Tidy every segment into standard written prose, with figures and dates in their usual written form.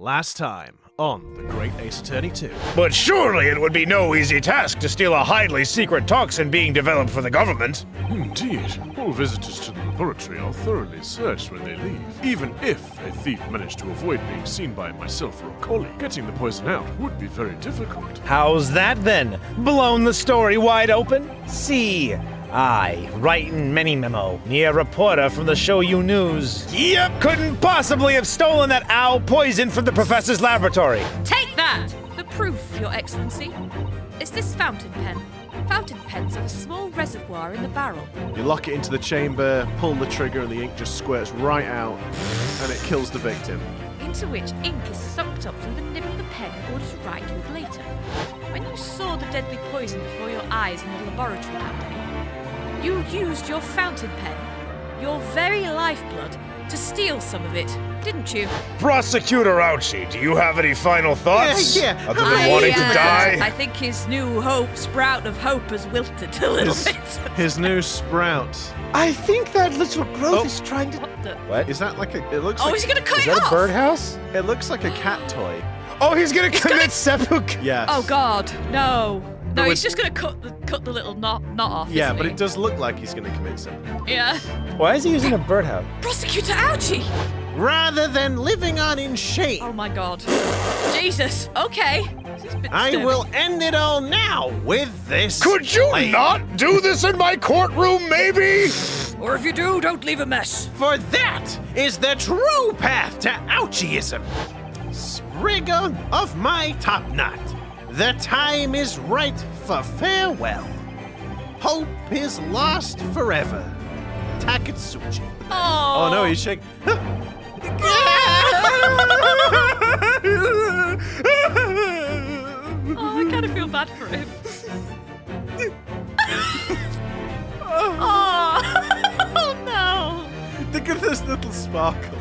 Last time on The Great Ace Attorney 2. But surely it would be no easy task to steal a highly secret toxin being developed for the government. Indeed. All visitors to the laboratory are thoroughly searched when they leave. Even if a thief managed to avoid being seen by myself or a colleague, getting the poison out would be very difficult. How's that then? Blown the story wide open? See, I, writing many memo, near reporter from the Shoyu News. Yep, couldn't possibly have stolen that owl poison from the professor's laboratory. Take that! The proof, Your Excellency. It's this fountain pen. Fountain pens have a small reservoir in the barrel. You lock it into the chamber, pull the trigger, and the ink just squirts right out, and it kills the victim. Into which ink is sucked up through the nib of the pen in order to write with later. When you saw the deadly poison before your eyes in the laboratory that day, you used your fountain pen, your very lifeblood, to steal some of it, didn't you? Prosecutor Ouchie, do you have any final thoughts? Yeah. Other than wanting to die? I think his new sprout of hope has wilted a little bit. His new sprout. I think that little growth is trying to... What the? What? Is that like a... It looks Oh, like... is he gonna cut Is it that a off? birdhouse? It looks like a cat toy. Oh, he's gonna commit seppuku. Yes. Oh God, no. No, But he's just gonna cut the little knot off. Yeah, isn't but he? it does look like he's going to commit something. Yeah. Why is he using a birdhouse? Prosecutor Ouchie! Rather than living on in shame, Oh my God. Jesus. Okay. This is a bit I disturbing. will end it all now with this. Could you flame. not do this in my courtroom, maybe? Or if you do, don't leave a mess. For that is the true path to Ouchieism. Sprig of my top knot. The time is right for farewell. Hope is lost forever. Takatsuchi. Oh. Oh no, he's shaking. Oh, I kind of feel bad for him. Oh no. Look at this little sparkle.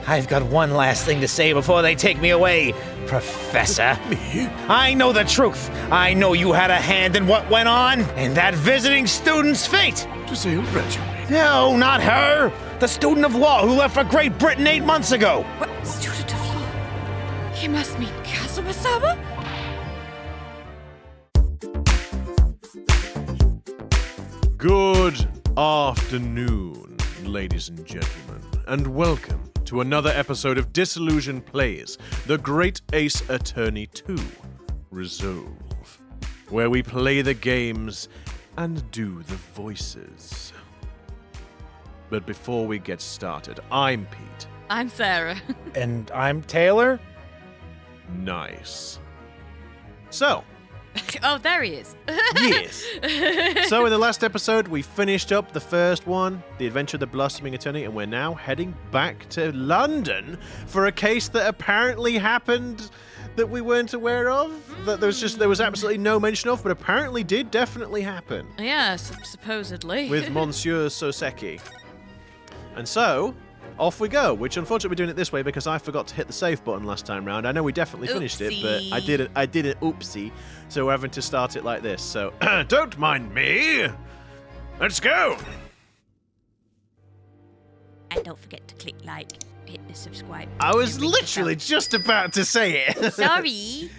I've got one last thing to say before they take me away, Professor. I know the truth. I know you had a hand in what went on, and that visiting student's fate. To say you'll graduate. No, not her. The student of law who left for Great Britain 8 months ago. What? Student of law? He must mean Kazuma-sama? Good afternoon, ladies and gentlemen, and welcome to another episode of Disillusion Plays, The Great Ace Attorney 2, Resolve, where we play the games and do the voices. But before we get started, I'm Pete. I'm Sarah. And I'm Taylor. Nice. So, Oh, there he is. yes. So in the last episode, we finished up the first one, The Adventure of the Blossoming Attorney, and we're now heading back to London for a case that apparently happened that we weren't aware of, that there was absolutely no mention of, but apparently did definitely happen Yes, supposedly. with Monsieur Soseki. And so, off we go, which unfortunately we're doing it this way because I forgot to hit the save button last time round. I know we definitely finished it, but I did it oopsie, so we're having to start it like this. So, don't mind me. Let's go. And don't forget to click like, hit the subscribe. I was literally just about to say it. Sorry.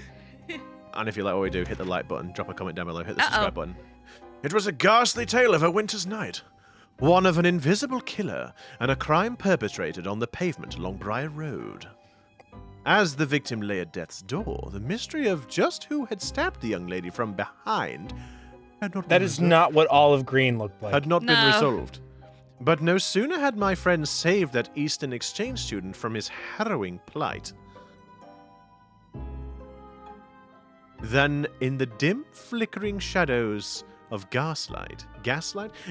And if you like what we do, hit the like button, drop a comment down below, hit the Uh-oh. subscribe button. It was a ghastly tale of a winter's night. One of an invisible killer and a crime perpetrated on the pavement along Briar Road. As the victim lay at death's door, the mystery of just who had stabbed the young lady from behind had not That been is resolved. not what olive green looked like. Had not been No. resolved. But no sooner had my friend saved that Eastern exchange student from his harrowing plight than in the dim, flickering shadows of gaslight,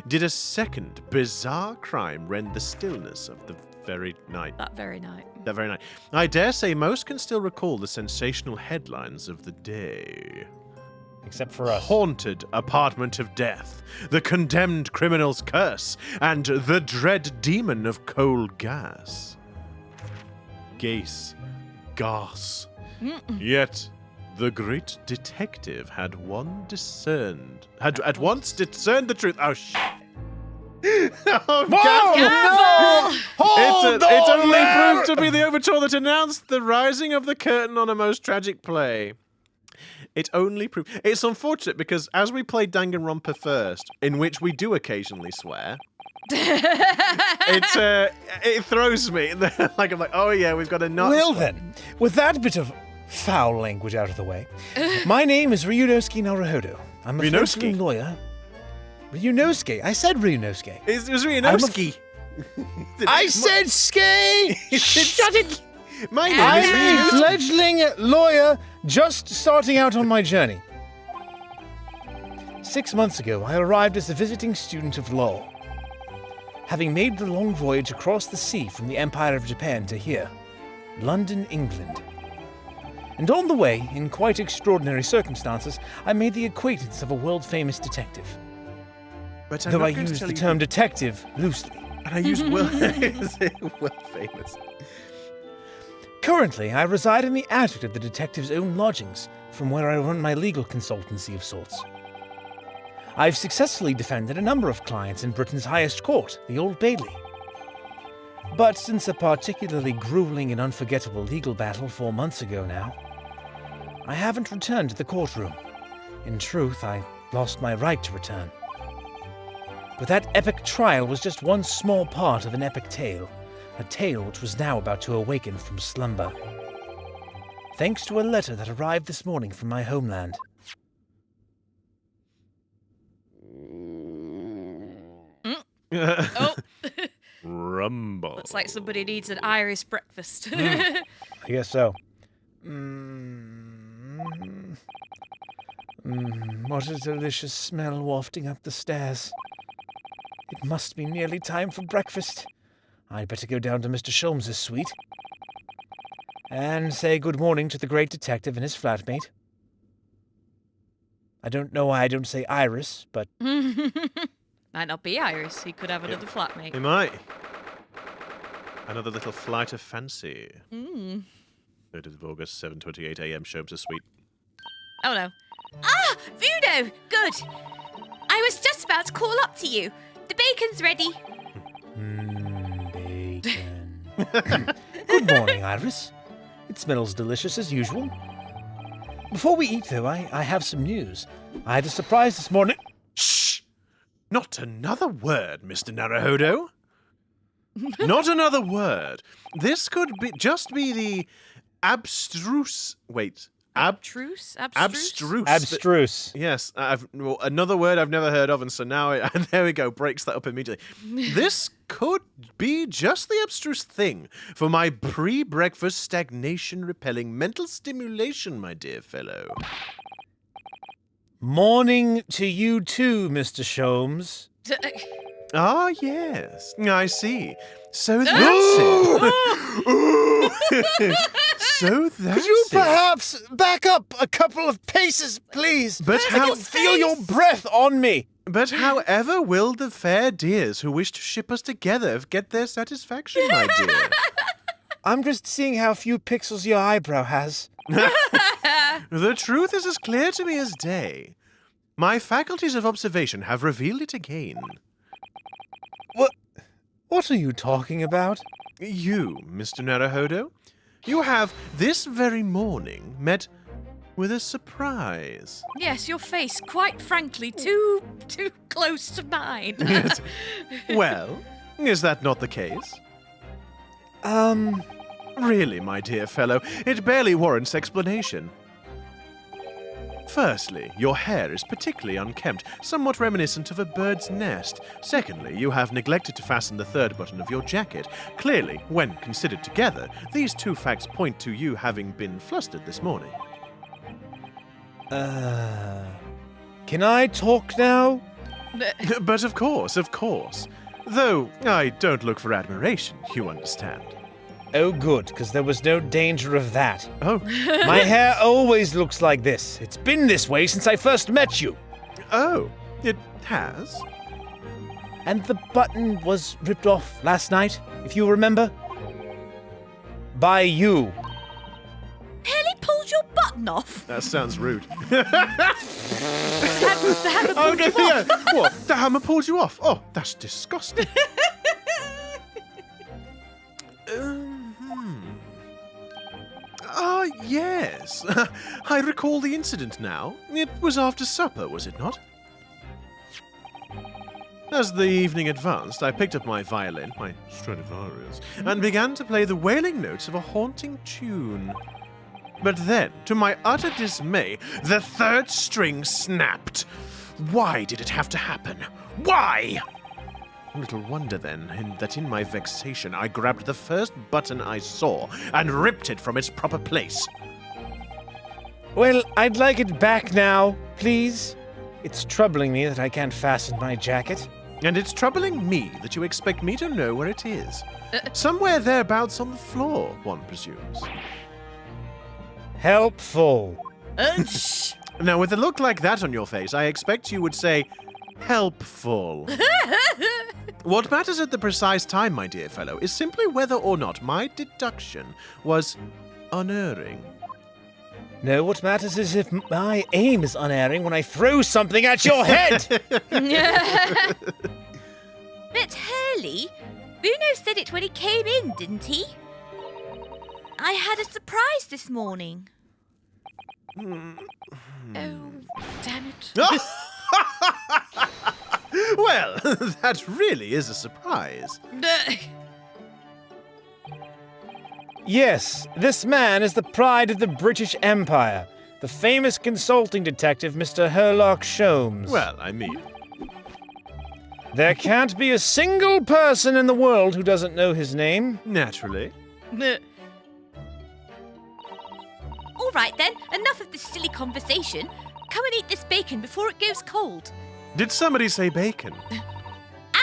did a second bizarre crime rend the stillness of the very night. That very night. That very night. I dare say most can still recall the sensational headlines of the day. Except for us. Haunted apartment of death, the condemned criminal's curse, and the dread demon of cold gas. Gas. Yet the great detective had once discerned the truth. Oh shit! Oh, Whoa! Careful! Hold it on only there! proved to be the overture that announced the rising of the curtain on a most tragic play. It only proved... It's unfortunate because as we played Danganronpa first, in which we do occasionally swear, it throws me. Like, I'm like, oh yeah, we've got a nut. Well then, with that bit of foul language out of the way, my name is Ryunosuke Naruhodo. I'm a Ryunosuke? fledgling lawyer. Ryunosuke. I said Ryunosuke. It was Ryunosuke. I said ski! Shut it! My name I'm is a Ryunosuke. fledgling lawyer just starting out on my journey. 6 months ago, I arrived as a visiting student of law. Having made the long voyage across the sea from the Empire of Japan to here, London, England. And on the way, in quite extraordinary circumstances, I made the acquaintance of a world-famous detective. But I'm Though not I going to use tell the you- term detective loosely. And I use world famous. Currently, I reside in the attic of the detective's own lodgings, from where I run my legal consultancy of sorts. I've successfully defended a number of clients in Britain's highest court, the Old Bailey. But since a particularly grueling and unforgettable legal battle 4 months ago now, I haven't returned to the courtroom. In truth, I lost my right to return. But that epic trial was just one small part of an epic tale, a tale which was now about to awaken from slumber. Thanks to a letter that arrived this morning from my homeland. Oh, Rumble. looks like somebody needs an Irish breakfast. I guess so. What a delicious smell wafting up the stairs. It must be nearly time for breakfast. I'd better go down to Mr. Sholmes' suite and say good morning to the great detective and his flatmate. I don't know why I don't say Iris, but Might not be Iris. He could have another flatmate. Am I? Another little flight of fancy. 3rd of August, 7:28 a.m. Sholmes' suite. Oh no. Ah, Vudo! Good. I was just about to call up to you. The bacon's ready. Bacon. Good morning, Iris. It smells delicious as usual. Before we eat, though, I have some news. I had a surprise this morning. Shh! Not another word, Mr. Naruhodo. Not another word. This could just be the abstruse. Wait. Abstruse? Abstruse. Abstruse. Yes, another word I've never heard of, and so now, there we go, breaks that up immediately. This could be just the abstruse thing for my pre-breakfast stagnation-repelling mental stimulation, my dear fellow. Morning to you too, Mr. Sholmes. Ah, yes, I see. So that's it. So that's Could you it. perhaps back up a couple of paces, please? But I how- can feel your breath on me. But however will the fair dears who wish to ship us together get their satisfaction, my dear? I'm just seeing how few pixels your eyebrow has. The truth is as clear to me as day. My faculties of observation have revealed it again. What are you talking about? You, Mr. Naruhodo, you have this very morning met with a surprise. Yes, your face, quite frankly, too close to mine. Well, is that not the case? Really, my dear fellow, it barely warrants explanation. Firstly, your hair is particularly unkempt, somewhat reminiscent of a bird's nest. Secondly, you have neglected to fasten the third button of your jacket. Clearly, when considered together, these two facts point to you having been flustered this morning. Can I talk now? But of course. Though I don't look for admiration, you understand. Oh, good, because there was no danger of that. Oh, My hair always looks like this. It's been this way since I first met you. oh, it has? And the button was ripped off last night, if you remember. By you. Haley pulled your button button off. That sounds rude. The hammer pulled you off. Yeah. What? The hammer pulled you off? Oh, that's disgusting. Yes. I recall the incident now. It was after supper, was it not? As the evening advanced, I picked up my violin, my Stradivarius, and began to play the wailing notes of a haunting tune. But then, to my utter dismay, the third string snapped. Why did it have to happen? Why? Little wonder, then, that in my vexation I grabbed the first button I saw and ripped it from its proper place. Well, I'd like it back now, please. It's troubling me that I can't fasten my jacket. And it's troubling me that you expect me to know where it is. Somewhere thereabouts on the floor, one presumes. Helpful. Now, with a look like that on your face, I expect you would say, helpful. What matters at the precise time, my dear fellow, is simply whether or not my deduction was unerring. No, what matters is if my aim is unerring when I throw something at your head! But Hurley, Bruno said it when he came in, didn't he? I had a surprise this morning. Oh, damn it. Well, that really is a surprise. Yes, this man is the pride of the British Empire, the famous consulting detective Mr. Herlock Sholmes. Well, I mean... There can't be a single person in the world who doesn't know his name. Naturally. All right then, enough of this silly conversation. Come and eat this bacon before it goes cold. Did somebody say bacon?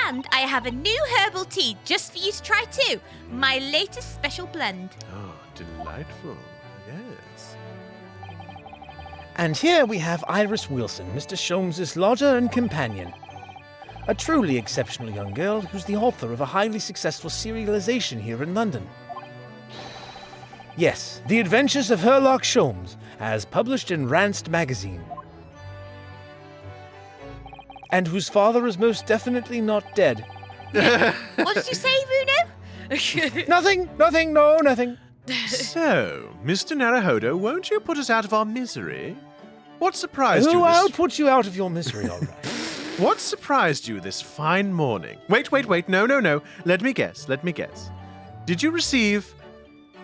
And I have a new herbal tea just for you to try too. My latest special blend. Oh, delightful. Yes. And here we have Iris Wilson, Mr. Sholmes' lodger and companion. A truly exceptional young girl who's the author of a highly successful serialization here in London. Yes, The Adventures of Herlock Sholmes, as published in Ranced magazine. And whose father is most definitely not dead. What did you say, Bruno? Nothing, nothing. So, Mr. Naruhodo, won't you put us out of our misery? What surprised you I'll this... put you out of your misery, all right. What surprised you this fine morning? Wait, no. Let me guess. Did you receive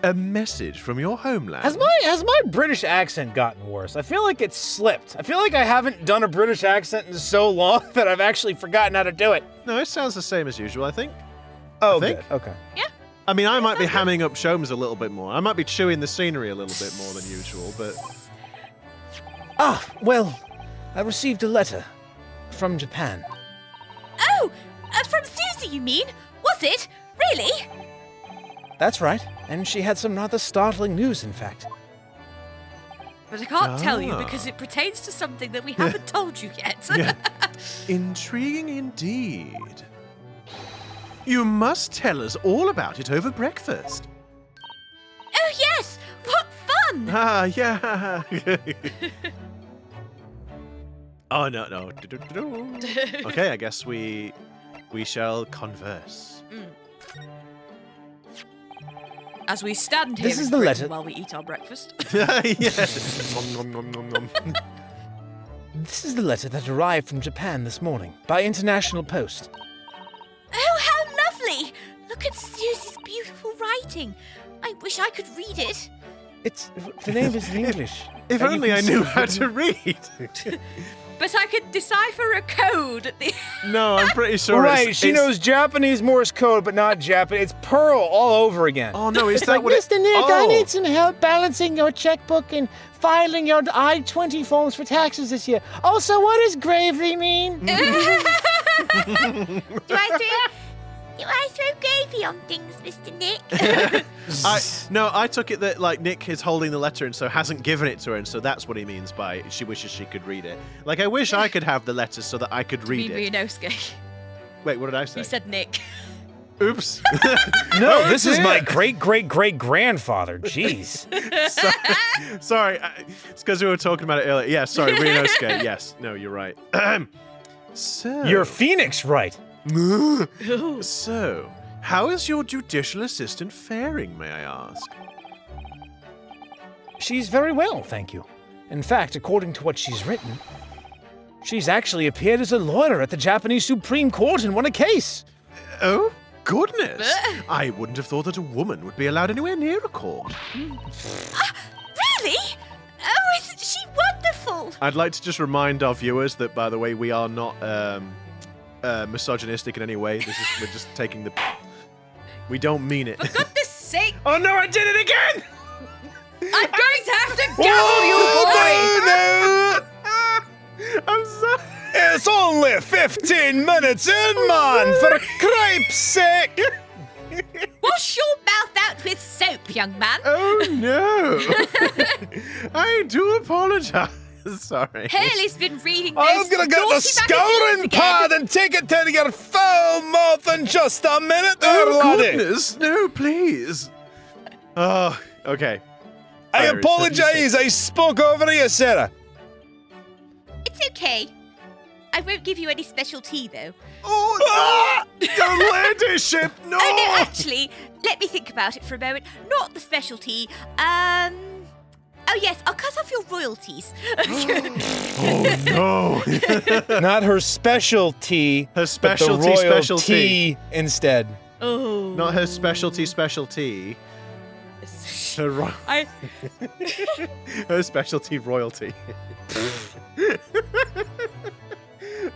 a message from your homeland? Has my British accent gotten worse? I feel like it's slipped. I feel like I haven't done a British accent in so long that I've actually forgotten how to do it. No, it sounds the same as usual, I think. Oh, I think. good. Okay. Yeah. I mean, I might be hamming up Sholmes a little bit more. I might be chewing the scenery a little bit more than usual, but... Ah, well, I received a letter from Japan. Oh, from Susie, you mean? Was it? Really? That's right, and she had some rather startling news, in fact. But I can't tell you because it pertains to something that we haven't told you yet. Yeah. Intriguing indeed. You must tell us all about it over breakfast. Oh, yes! What fun! Ah, yeah. Oh, no. Okay, I guess we shall converse. As we stand here This is the letter while we eat our breakfast. Yes. Nom, nom, nom, nom. This is the letter that arrived from Japan this morning by international post. Oh, how lovely! Look at Susie's beautiful writing. I wish I could read it. The name is in English. If and you only can I see knew it. how to read. But I could decipher a code at the... No, I'm pretty sure Right, she knows Japanese Morse code, but not Japanese. It's Pearl all over again. Oh, no, is that what it... Mr. Nick, oh. I need some help balancing your checkbook and filing your I-20 forms for taxes this year. Also, what does gravy mean? Do I throw gravy on things, Mr. Nick? I took it that, like, Nick is holding the letter and so hasn't given it to her, and so that's what he means by she wishes she could read it. Like, I wish I could have the letter so that I could read it. Ryunosuke. Wait, what did I say? You said Nick. Oops. No, this is my great-great-great-grandfather. Jeez. Sorry. It's because we were talking about it earlier. Yeah, sorry. Ryunosuke. Yes. No, you're right. So. You're Phoenix, right? So, how is your judicial assistant faring, may I ask? She's very well, thank you. In fact, according to what she's written, she's actually appeared as a lawyer at the Japanese Supreme Court and won a case. Oh, goodness. I wouldn't have thought that a woman would be allowed anywhere near a court. Really? Oh, isn't she wonderful? I'd like to just remind our viewers that, by the way, we are not misogynistic in any way. We're just taking the... We don't mean it. For goodness sake! Oh no, I did it again! I'm going to have to gavel you, boy! No! I'm sorry. It's only 15 minutes in, man, for cripe's sake! Wash your mouth out with soap, young man. Oh no! I do apologize. Sorry. Haley's been reading those I'm gonna get the naughty scouring magazines again. pad and take it to your foul mouth in just a minute there, Oh laddie. goodness! No, please. Oh, okay. I Iris, apologize, I spoke over you, Sarah. It's okay. I won't give you any special tea, though. Oh, your ladyship, no! Oh, no, actually, let me think about it for a moment. Not the specialty. Oh, yes, I'll cut off your royalties. Oh, no. Not her specialty, Her specialty, but the royal specialty. tea instead. Oh. Not her specialty. Her, I... her specialty royalty.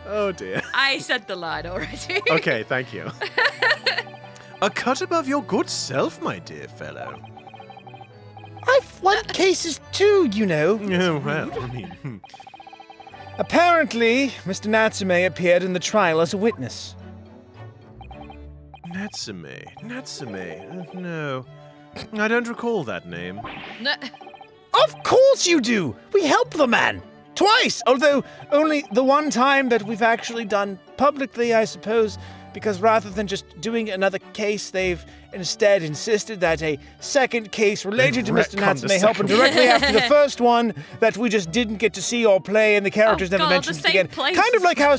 Oh, dear. I said the line already. Okay, thank you. A cut above your good self, my dear fellow. I've won cases too, you know. Oh, well, I mean... Apparently, Mr. Natsume appeared in the trial as a witness. Natsume. No. I don't recall that name. No. Of course you do. We helped the man. Twice, although only the one time that we've actually done publicly, I suppose, because rather than just doing another case, they've instead insisted that a second case related to Mr. Natsume happened directly after the first one that we just didn't get to see or play, and the characters never mentioned the it same again. place. Kind of like how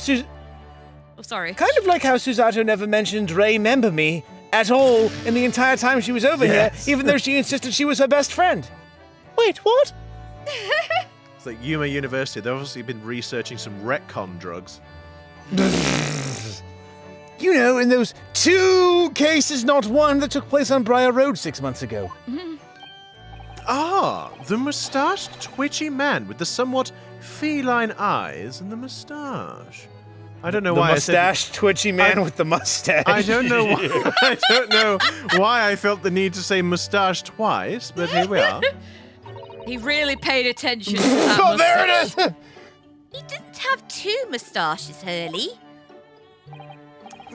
Susato never mentioned Remember Me at all in the entire time she was over here, even though she insisted she was her best friend. Wait, what? It's like Yuma University. They've obviously been researching some retcon drugs. You know, in those 2 cases, not one, that took place on Briar Road 6 months ago. Ah, the mustached, twitchy man with the somewhat feline eyes and the mustache. I don't know why I said... The mustache twitchy man with the mustache. I don't know why. I don't know why I felt the need to say mustache twice, but here we are. He really paid attention to that Oh, there it moustache. is! He didn't have 2 moustaches, Hurley.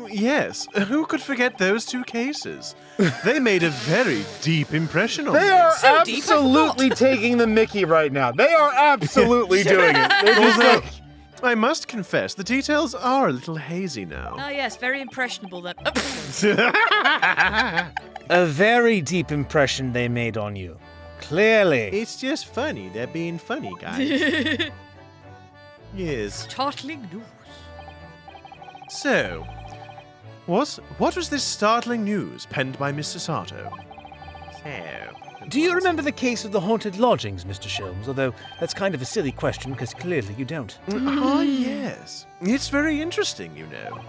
Yes, who could forget those 2 cases? They made a very deep impression on me. They are So deep, I absolutely taking the mickey right now. They are absolutely doing it. They're just Although, like, I must confess, the details are a little hazy now. Oh, yes, very impressionable then. a very deep impression they made on you. Clearly. It's just funny. They're being funny, guys. Yes. Startling news. So, what was this startling news penned by Miss Susato? Do you remember the case of the haunted lodgings, Mr. Sholmes? Although that's kind of a silly question, because clearly you don't. Ah, yes. It's very interesting, you know.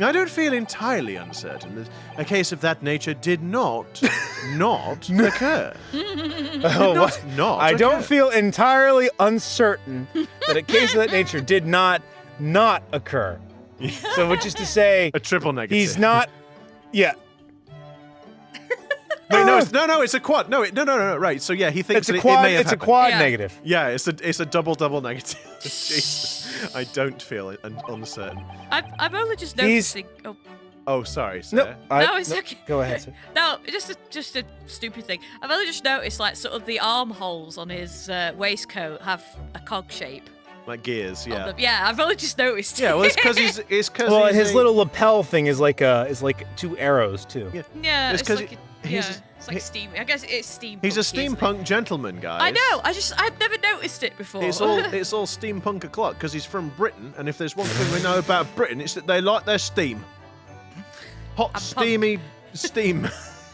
I don't feel entirely uncertain that a case of that nature did not occur. I don't feel entirely uncertain that a case of that nature did not occur. So, which is to say, A triple negative. he's not. Yeah, Wait, no, it's a quad. No, right. So yeah, he thinks it's a it quad. may have It's a happened. quad Yeah. negative. Yeah, it's a double negative. Jesus. I don't feel uncertain. I'm only just He's- noticing. Oh, Oh, sorry, sir. No, it's okay. Go ahead, sir. no, just a stupid thing. I've only just noticed, like, sort of the armholes on his waistcoat have a cog shape. Like gears, on yeah. them. Yeah, I've only just noticed. Yeah, well, it's because he's Well, he's his a- little lapel thing is like 2 arrows too. Yeah. Yeah, It's it's 'cause like he's- it's like steam. I guess it's steampunk. He's a isn't it? steampunk gentleman, guys. I know. I've never noticed it before. It's all steampunk o'clock because he's from Britain, and if there's one thing we know about Britain, it's that they like their steam. Hot, And steamy steam.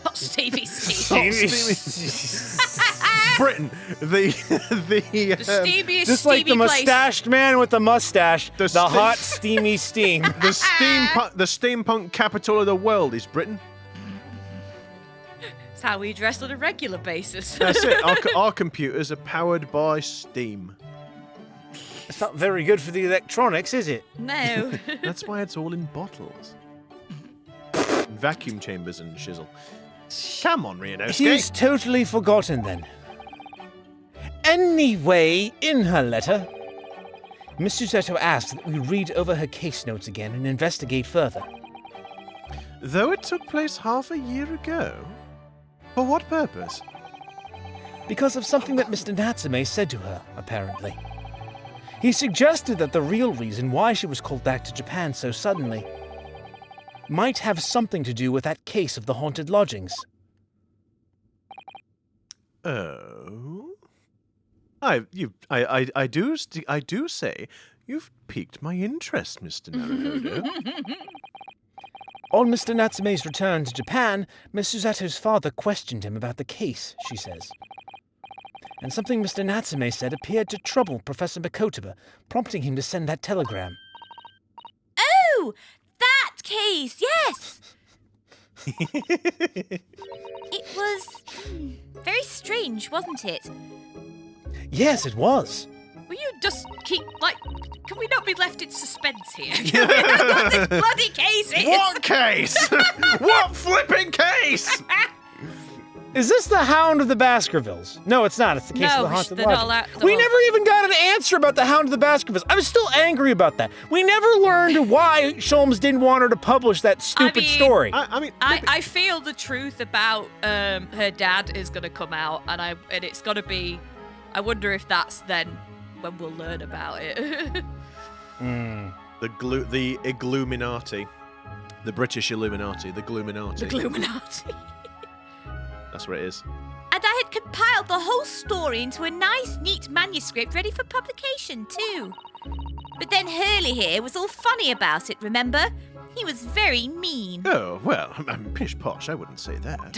hot steamy steam. Britain, the The steamiest Just like the steamy place. mustached man with the mustache, The the ste- hot, steamy steam. the steampunk capital of the world is Britain. It's how we dress on a regular basis. That's it. Our computers are powered by steam. It's not very good for the electronics, is it? No. That's why it's all in bottles. Vacuum chambers and shizzle. Come on, Ryunosuke. He's totally forgotten then. Anyway, in her letter, Miss Susato asked that we read over her case notes again and investigate further. Though it took place half a year ago. For what purpose? Because of something that Mr. Natsume said to her, apparently. He suggested that the real reason why she was called back to Japan so suddenly might have something to do with that case of the haunted lodgings. Oh, I do say you've piqued my interest, Mr. Naruhodo. On Mr. Natsume's return to Japan, Miss Susato's father questioned him about the case, she says. And something Mr. Natsume said appeared to trouble Professor Makotoba, prompting him to send that telegram. Oh, that case, yes. It was very strange, wasn't it? Yes, it was. Will you just keep, can we not be left in suspense here? Can we not know what this bloody case is? What case? What flipping case? Is this the Hound of the Baskervilles? No, it's not. It's the case of the haunted they're not lodging. allowed- We never even got an answer about the Hound of the Baskervilles. I was still angry about that. We never learned why Sholmes didn't want her to publish that stupid story. I feel the truth about her dad is going to come out, and it's going to be. I wonder if that's then when we'll learn about it. The Illuminati. The British Illuminati. The Gluminati. The Gluminati. That's what it is. And I had compiled the whole story into a nice, neat manuscript ready for publication, too. But then Hurley here was all funny about it, remember? He was very mean. Oh, well, I'm pish posh. I wouldn't say that.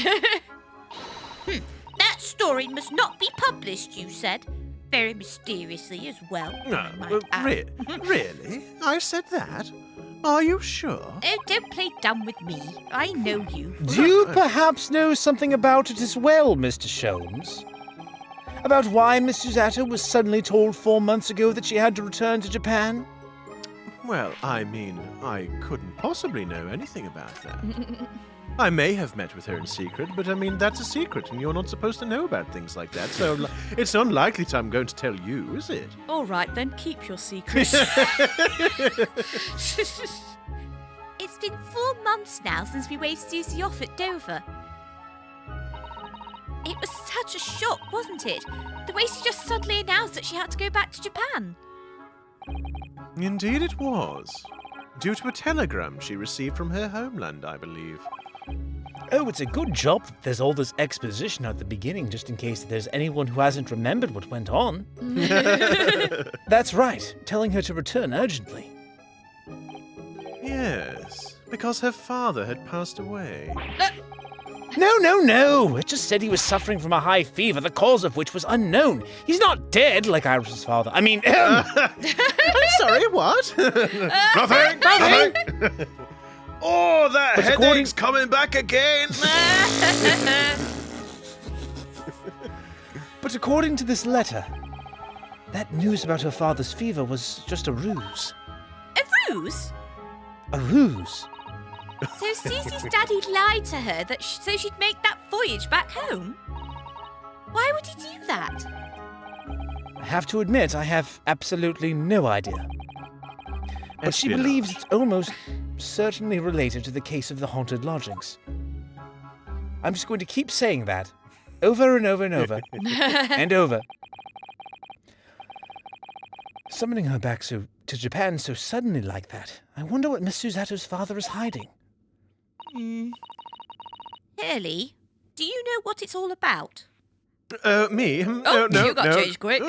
That story must not be published, you said. Very mysteriously as well. No, I might add. really? I said that? Are you sure? Oh, don't play dumb with me. I know you. Do you perhaps know something about it as well, Mr. Sholmes? About why Miss Susato was suddenly told 4 months ago that she had to return to Japan? Well, I mean, I couldn't possibly know anything about that. I may have met with her in secret, but I mean, that's a secret, and you're not supposed to know about things like that, so it's unlikely that I'm going to tell you, is it? All right, then, keep your secrets. It's been 4 months now since we waved Susie off at Dover. It was such a shock, wasn't it? The way she just suddenly announced that she had to go back to Japan. Indeed it was. Due to a telegram she received from her homeland, I believe. Oh, it's a good job that there's all this exposition at the beginning, just in case there's anyone who hasn't remembered what went on. That's right, telling her to return urgently. Yes, because her father had passed away. No. It just said he was suffering from a high fever, the cause of which was unknown. He's not dead like Iris's father. I mean, I'm sorry, what? Nothing! Oh, that But headache's coming back again! But according to this letter, that news about her father's fever was just a ruse. A ruse? A ruse. So Susie's daddy lied to her so she'd make that voyage back home? Why would he do that? I have to admit, I have absolutely no idea. But she Espionage. believes it's almost certainly related to the case of the haunted lodgings. I'm just going to keep saying that, over and over and over, and over. Summoning her back to Japan so suddenly like that. I wonder what Miss Susato's father is hiding. Hurley, do you know what it's all about? Me? Oh, no, you got changed quick.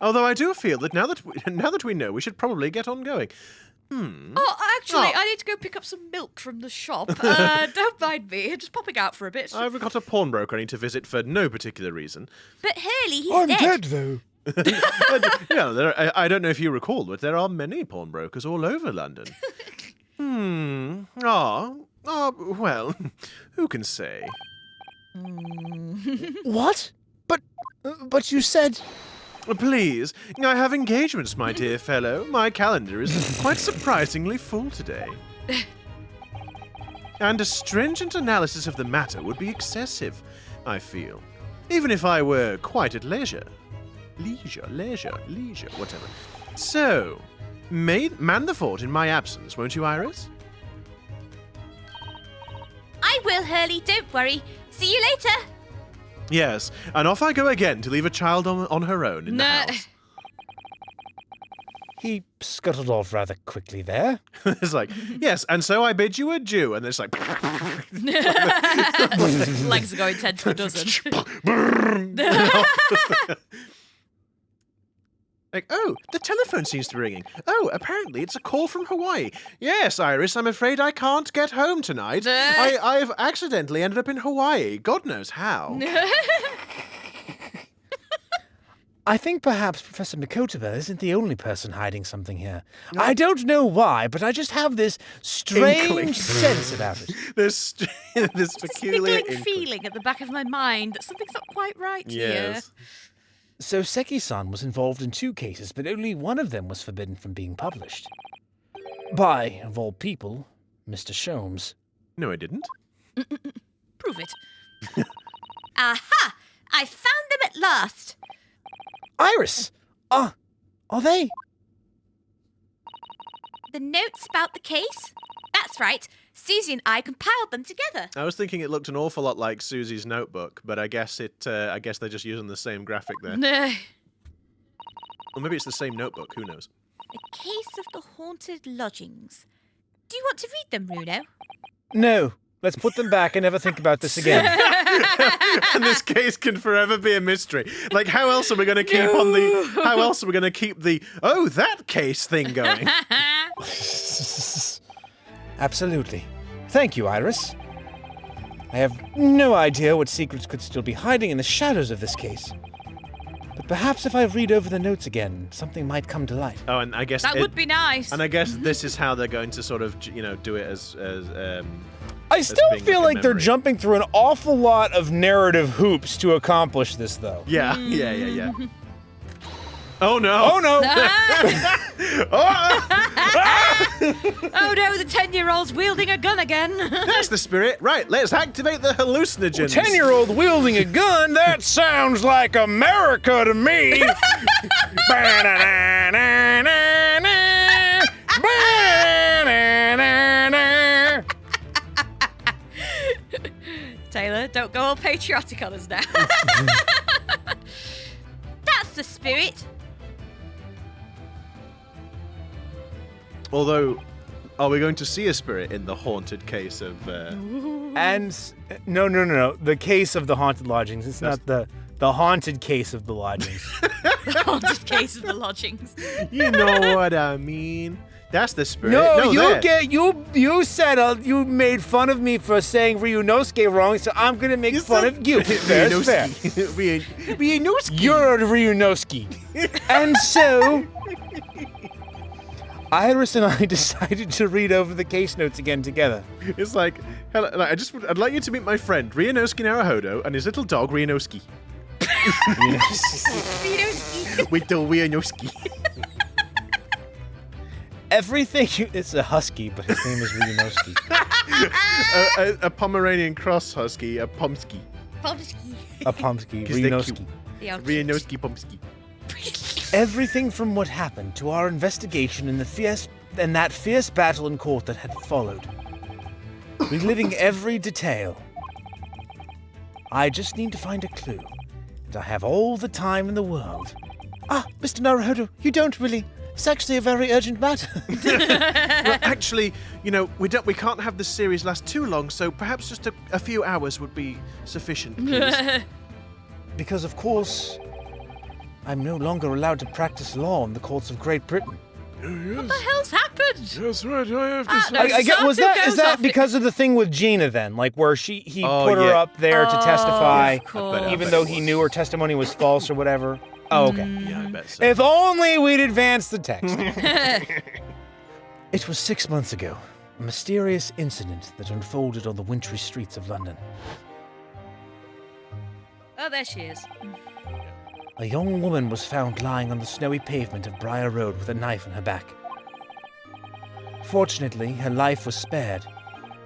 Although I do feel that now that we know, we should probably get on going. Oh, actually, I need to go pick up some milk from the shop. Don't mind me. I'm just popping out for a bit. I've got a pawnbroker I need to visit for no particular reason. But Hurley, he's I'm dead. dead, though. I don't know if you recall, but there are many pawnbrokers all over London. Well, who can say? What? But you said... Please, I have engagements, my dear fellow. My calendar is quite surprisingly full today. And a stringent analysis of the matter would be excessive, I feel. Even if I were quite at leisure. Leisure, whatever. So, man the fort in my absence, won't you, Iris? I will, Hurley. Don't worry. See you later. Yes, and off I go again to leave a child on her own in the house. He scuttled off rather quickly there. It's like, yes, and so I bid you adieu. And it's like... Legs are going 10 to a dozen. Like, oh, the telephone seems to be ringing. Oh, apparently it's a call from Hawaii. Yes, Iris, I'm afraid I can't get home tonight. I've accidentally ended up in Hawaii. God knows how. I think perhaps Professor Mikotaba isn't the only person hiding something here. No. I don't know why, but I just have this strange sense about it. This peculiar feeling at the back of my mind that something's not quite right here. So Seki-san was involved in 2 cases, but only one of them was forbidden from being published. By, of all people, Mr. Sholmes. No, I didn't. Prove it. Aha! I found them at last! Iris! Are they? The notes about the case? That's right. Susie and I compiled them together. I was thinking it looked an awful lot like Susie's notebook, but I guess they're just using the same graphic there. No. Or maybe it's the same notebook, who knows? The case of the haunted lodgings. Do you want to read them, Runo? No. Let's put them back and never think about this again. And this case can forever be a mystery. Like, how else are we going to keep that case thing going? Absolutely. Thank you, Iris. I have no idea what secrets could still be hiding in the shadows of this case. But perhaps if I read over the notes again, something might come to light. Oh, and I guess that would be nice. And I guess this is how they're going to sort of, do it as I still feel like they're jumping through an awful lot of narrative hoops to accomplish this, though. Yeah. Oh no! Oh no! Oh no, the 10-year-old's wielding a gun again. That's the spirit. Right, let's activate the hallucinogens. 10-year-old wielding a gun? That sounds like America to me. Taylor, don't go all patriotic on us now. That's the spirit. Although, are we going to see a spirit in the haunted case of... And, no. The case of the haunted lodgings. It's not the haunted case of the lodgings. The haunted case of the lodgings. You know what I mean. That's the spirit. No, you said you made fun of me for saying Ryunosuke wrong, so I'm gonna make fun of you. Fair. Ryunosuke. You're a Ryunosuke. And so Iris and I decided to read over the case notes again together. It's like, hello, I'd like you to meet my friend Ryunosuke Naruhodo and his little dog Ryunosuke. With the Ryunosuke. It's a husky, but his name is Ryunosuke. a Pomeranian cross husky, a Pomsky. A Pomsky, Ryunosuke. Ryunosuke Pomsky. Everything from what happened to our investigation and that fierce battle in court that had followed. Reliving every detail. I just need to find a clue. And I have all the time in the world. Mr. Naruhodo, you don't really. It's actually a very urgent matter. Well, actually, we can't have this series last too long, so perhaps just a few hours would be sufficient, please. Because, of course, I'm no longer allowed to practice law in the courts of Great Britain. What the hell's happened? That's right, I have to say. No, I get, is goes that off because of the thing with Gina then? Like where he put her yeah. up there to testify, Of course. even though he knew her testimony was false or whatever? Oh, okay. Yeah, I bet so. If only we'd advanced the text. It was 6 months ago, a mysterious incident that unfolded on the wintry streets of London. Oh, there she is. A young woman was found lying on the snowy pavement of Briar Road with a knife in her back. Fortunately, her life was spared,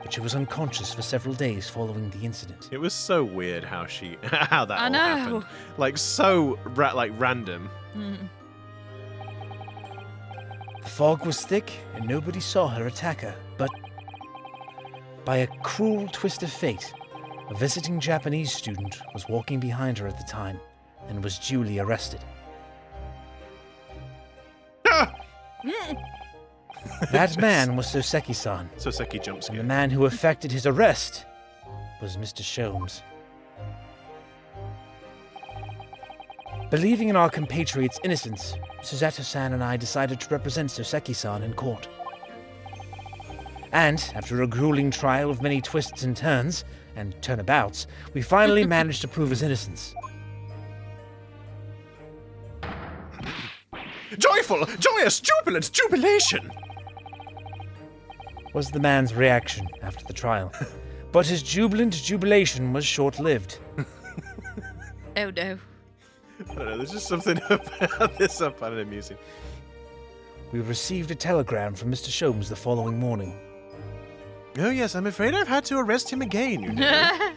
but she was unconscious for several days following the incident. It was so weird how that all I know. happened. Like, so random. The fog was thick and nobody saw her attacker, but by a cruel twist of fate, a visiting Japanese student was walking behind her at the time and was duly arrested. That man was Soseki-san, Soseki jumps and the again. man who effected his arrest was Mr. Sholmes. Believing in our compatriot's innocence, Susato-san and I decided to represent Soseki-san in court. And, after a grueling trial of many twists and turns, and turnabouts, we finally managed to prove his innocence. Joyful, joyous, jubilant, jubilation! Was the man's reaction after the trial. But his jubilant jubilation was short-lived. Oh no. I don't know, there's just something about this I find it amusing. We received a telegram from Mr. Sholmes the following morning. Oh yes, I'm afraid I've had to arrest him again, you know.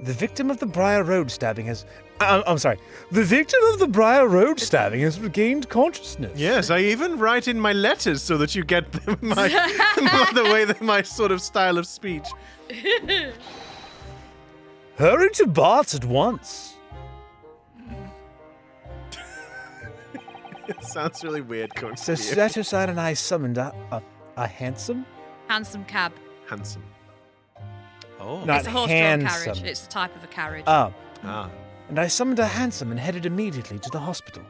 The victim of the Briar Road stabbing has... The victim of the Briar Road stabbing has regained consciousness. Yes, I even write in my letters so that you get my sort of style of speech. Hurry to Bart's at once. It sounds really weird coming So from you. Susato-san and I summoned a handsome? Handsome cab. Handsome. Oh. Not It's a horse-drawn handsome. carriage. It's the type of a carriage. Ah. And I summoned a hansom and headed immediately to the hospital.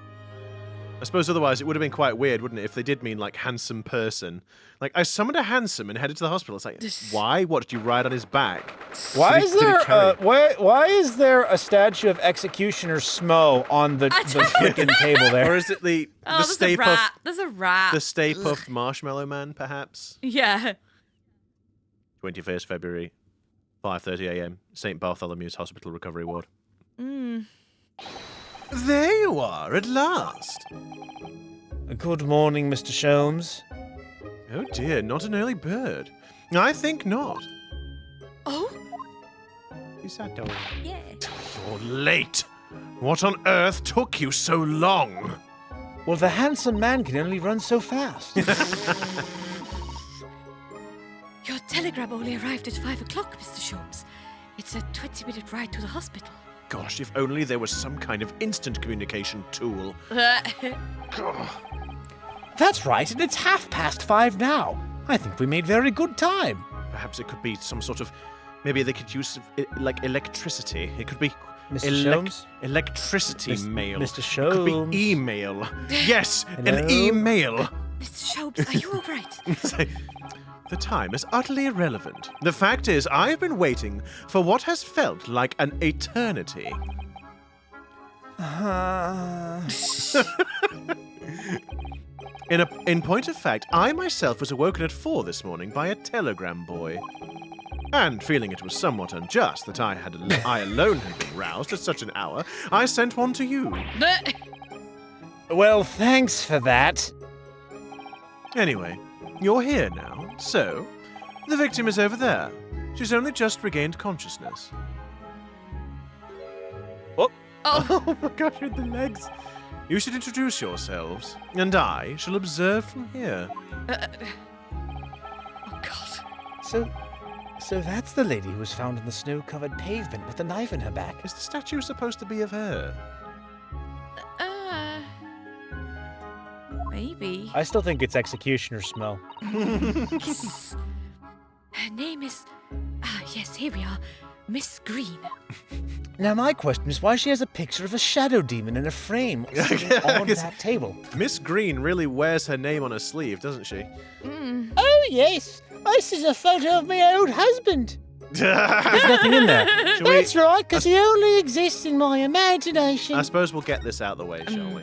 I suppose otherwise it would have been quite weird, wouldn't it, if they did mean like handsome person. Like, I summoned a handsome and headed to the hospital. It's like, why? What, did you ride on his back? Why Did is he there carry- why is there a statue of Executioner Smo on the freaking table there? Or is it the there's Stay a rat. Puft There's a rat. the Stay Puft Marshmallow Man, perhaps? Yeah. 21st February, 5:30 a.m. St. Bartholomew's Hospital Recovery Ward. There you are, at last. Good morning, Mr. Sholmes. Oh dear, not an early bird. I think not. Oh, Susato. yeah. You're late. What on earth took you so long? Well, the handsome man can only run so fast. Your telegram only arrived at 5 o'clock, Mr. Sholmes. It's a 20-minute ride to the hospital. Gosh, if only there was some kind of instant communication tool. That's right, and it's 5:30 now. I think we made very good time. Perhaps it could be some sort of... Maybe they could use, like, electricity. It could be... Mr. Sholmes? Electricity mail. Mr. It could Sholmes? be email. Yes, Hello? an email. Mr. Sholmes, are you all right? The time is utterly irrelevant. The fact is, I've been waiting for what has felt like an eternity. In point of fact, I myself was awoken at 4 this morning by a telegram boy. And feeling it was somewhat unjust that I alone had been roused at such an hour, I sent one to you. Well, thanks for that. Anyway, you're here now, so the victim is over there. She's only just regained consciousness. Oh, Oh my gosh, with the legs. You should introduce yourselves, and I shall observe from here. oh God. So that's the lady who was found on the snow-covered pavement with a knife in her back. Is the statue supposed to be of her? maybe. I still think it's executioner smell. Yes. Her name is... yes, here we are. Miss Green. Now my question is why she has a picture of a shadow demon in a frame sitting on that table. Miss Green really wears her name on her sleeve, doesn't she? Oh yes, this is a photo of my old husband. There's nothing in there. That's right, because he only exists in my imagination. I suppose we'll get this out of the way, shall we?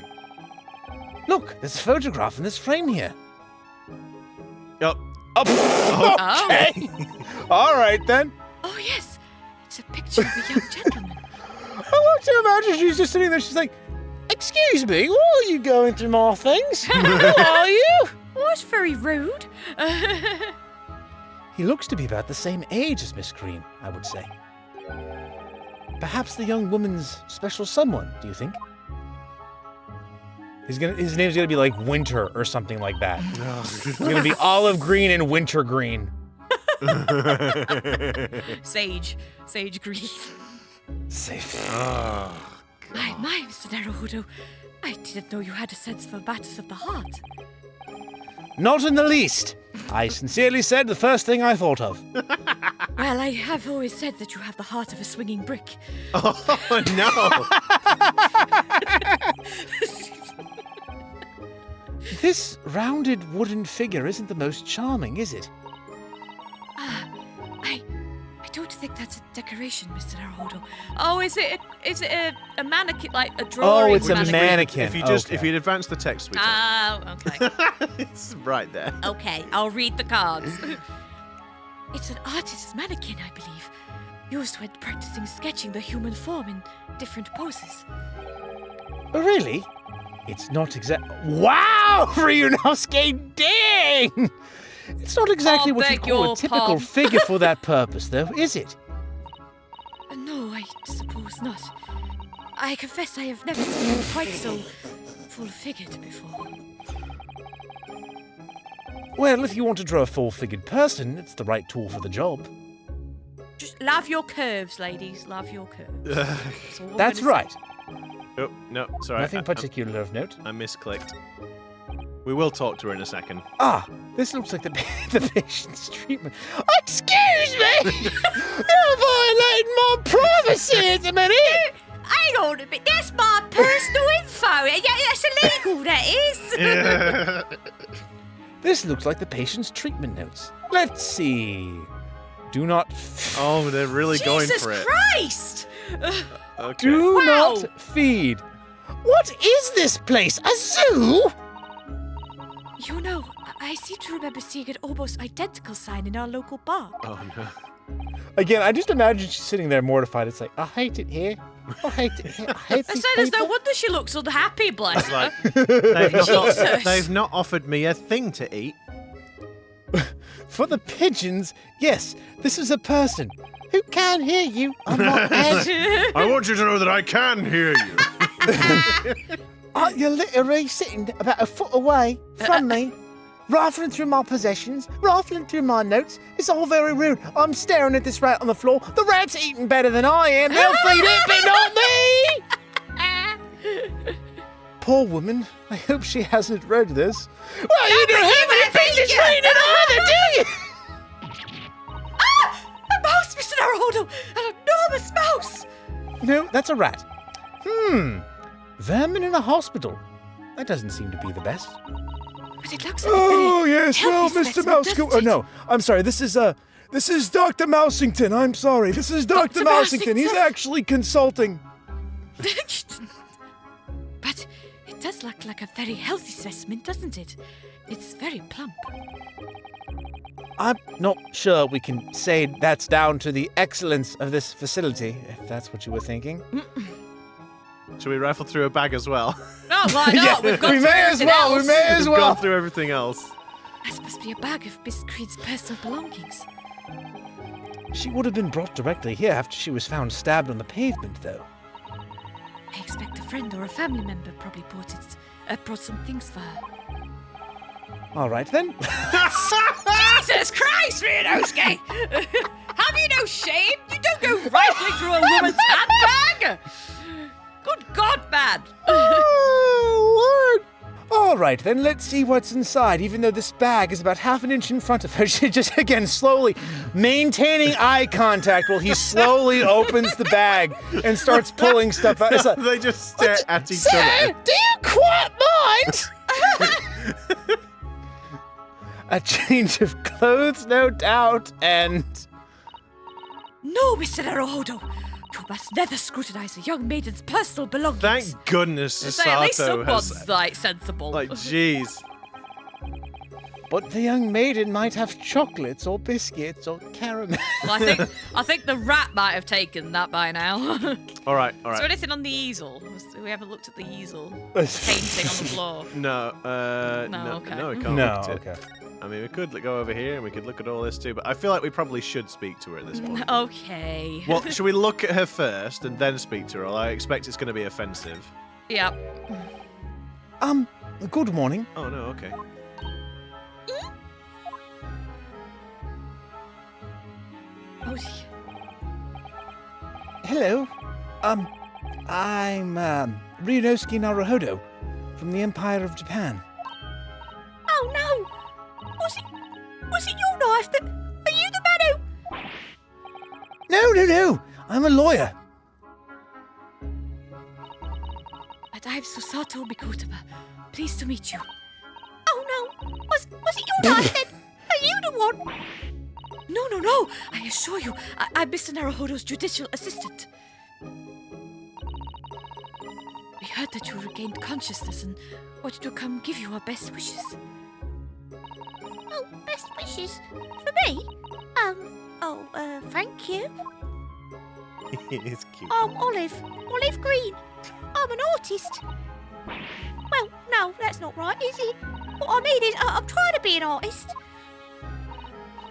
Look, there's a photograph in this frame here. Oh. Okay. All right then. Oh, yes. It's a picture of a young gentleman. I like to imagine she's just sitting there. She's like, "Excuse me, why are you going through my things? Who are you?" Oh, it's very rude. He looks to be about the same age as Miss Green, I would say. Perhaps the young woman's special someone, do you think? His name's gonna be like Winter or something like that. It's gonna be olive green and winter green. Sage Green. Safe. My, Mr. Naruhodo. I didn't know you had a sense for matters of the heart. Not in the least. I sincerely said the first thing I thought of. Well, I have always said that you have the heart of a swinging brick. Oh, no. This rounded wooden figure isn't the most charming, is it? I don't think that's a decoration, Mr. Naruhodo. Oh, is it a mannequin, like a drawing? Oh, it's a mannequin. If you'd advance the text, sweetheart. Oh, okay. It's right there. Okay, I'll read the cards. It's an artist's mannequin, I believe, used when practicing sketching the human form in different poses. Oh, really? It's not Wow, Ryunosuke, dang! It's not exactly what you call a typical figure for that purpose, though, is it? No, I suppose not. I confess I have never seen one quite so full-figured before. Well, if you want to draw a full-figured person, it's the right tool for the job. Just love your curves, ladies. Love your curves. That's right. Oh, no, sorry. Nothing particular of note. I misclicked. We will talk to her in a second. This looks like the patient's treatment. Excuse me! You're violating my privacy at the minute! Hang on a bit, that's my personal info. Yeah, that's illegal, that is. This looks like the patient's treatment notes. Let's see. Do not... Oh, they're really going for it. Jesus Christ! Okay. Do not feed. What is this place? A zoo? You know, I seem to remember seeing an almost identical sign in our local park. Oh, no. Again, I just imagine she's sitting there mortified. It's like, I hate it here. I hate it here. I hate these There's no people. wonder she looks unhappy, bless her. They've not offered me a thing to eat. For the pigeons, yes, this is a person who can hear you. I'm not Ed. I want you to know that I can hear you. You're literally sitting about a foot away from me, rifling through my possessions, rifling through my notes. It's all very rude. I'm staring at this rat on the floor. The rat's eating better than I am. They'll feed it, but not me! Poor woman. I hope she hasn't read this. Well, you don't have any business reading it either, do you? A mouse, Mr. Naruhodo! An enormous mouse! No, that's a rat. Vermin in a hospital. That doesn't seem to be the best. But it looks like a very yes, well, healthy Mr. specimen, Mouse. doesn't Oh, it? no, I'm sorry. This is Dr. Mousington. I'm sorry. This is Dr. Mousington. He's actually consulting. But it does look like a very healthy specimen, doesn't it? It's very plump. I'm not sure we can say that's down to the excellence of this facility, if that's what you were thinking. Should we rifle through a bag as well? Oh, why not? We've got we may as well. We may as We've gone well. through everything else. That must be a bag of Miss Creed's personal belongings. She would have been brought directly here after she was found stabbed on the pavement, though. I expect a friend or a family member probably brought some things for her. All right, then. Jesus Christ, Ryunosuke! Have you no shame? You don't go rifling through a woman's handbag! Good God, man! Oh, Lord! Oh, All right, then let's see what's inside, even though this bag is about half an inch in front of her. She just, again, slowly maintaining eye contact while he slowly opens the bag and starts pulling stuff out. It's like, They just stare at each Sir, other. do you quite mind? A change of clothes, no doubt, and... No, Mr. Naruhodo! You must never scrutinize a young maiden's personal belongings. Thank goodness Say, at least Susato someone's, has... like, sensible. Like, jeez. But the young maiden might have chocolates or biscuits or caramel. Well, I think the rat might have taken that by now. All right. Is there anything on the easel? We haven't looked at the easel. Painting on the floor. No, okay. no, we can't No, look at it. okay. I mean, we could go over here and we could look at all this too, but I feel like we probably should speak to her at this point. Okay. Well, should we look at her first and then speak to her? I expect it's going to be offensive. Yep. Good morning. Oh, no, okay. Oh, dear. Hello. I'm Ryunosuke Naruhodo from the Empire of Japan. Oh, no! Was it your knife that... Are you the man who... No. I'm a lawyer. I'm Susato Mikutama. Pleased to meet you. Oh, no. Was it your knife then? Are you the one? No. I assure you, I'm Mr. Naruhodo's judicial assistant. We heard that you regained consciousness and wanted to come give you our best wishes. Oh, best wishes? For me? Thank you. It's cute. Olive green. I'm an artist. Well, no, that's not right, is it? What I mean is, I'm trying to be an artist.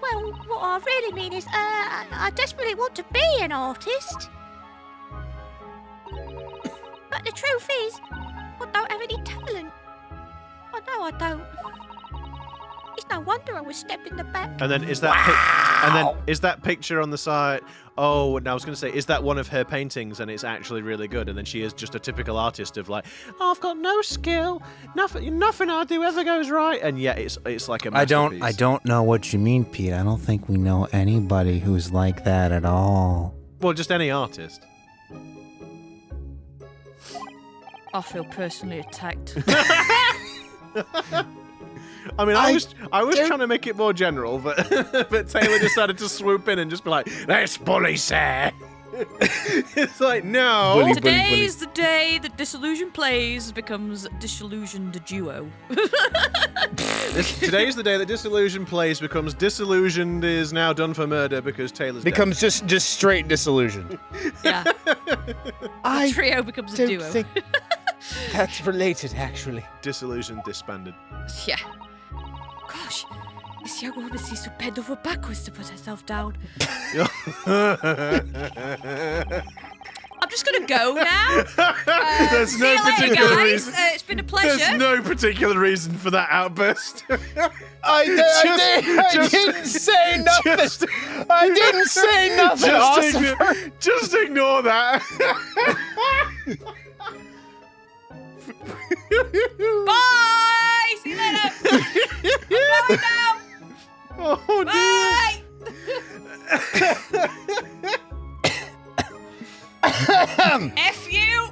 Well, what I really mean is, I desperately want to be an artist. But the truth is, I don't have any talent. I know I don't. It's no wonder I was stabbed in the back. And then is that is that picture on the side? Oh, and I was going to say, is that one of her paintings and it's actually really good? And then she is just a typical artist of like, oh, I've got no skill, nothing I do ever goes right, and yet it's like a masterpiece. I don't know what you mean, Pete. I don't think we know anybody who's like that at all. Well, just any artist. I feel personally attacked. I mean, I was trying to make it more general, but but Taylor decided to swoop in and just be like, "Let's bully Sarah." It's like, no. Today is the day that Disillusion Plays becomes Disillusioned Duo. Today's the day that Disillusion Plays becomes Disillusioned is now done for murder because Taylor's Becomes just straight disillusion. Yeah. I The trio becomes a don't duo. think that's related, actually. dead. Disillusioned disbanded. Yeah. Gosh, this young woman seems to bend over backwards to put herself down. I'm just gonna go now. There's See no you later, particular guys. reason. It's been a pleasure. There's no particular reason for that outburst. I didn't say nothing. I didn't say nothing. Just ignore that. Bye. See you later. I'm going now. Oh, Bye. F you.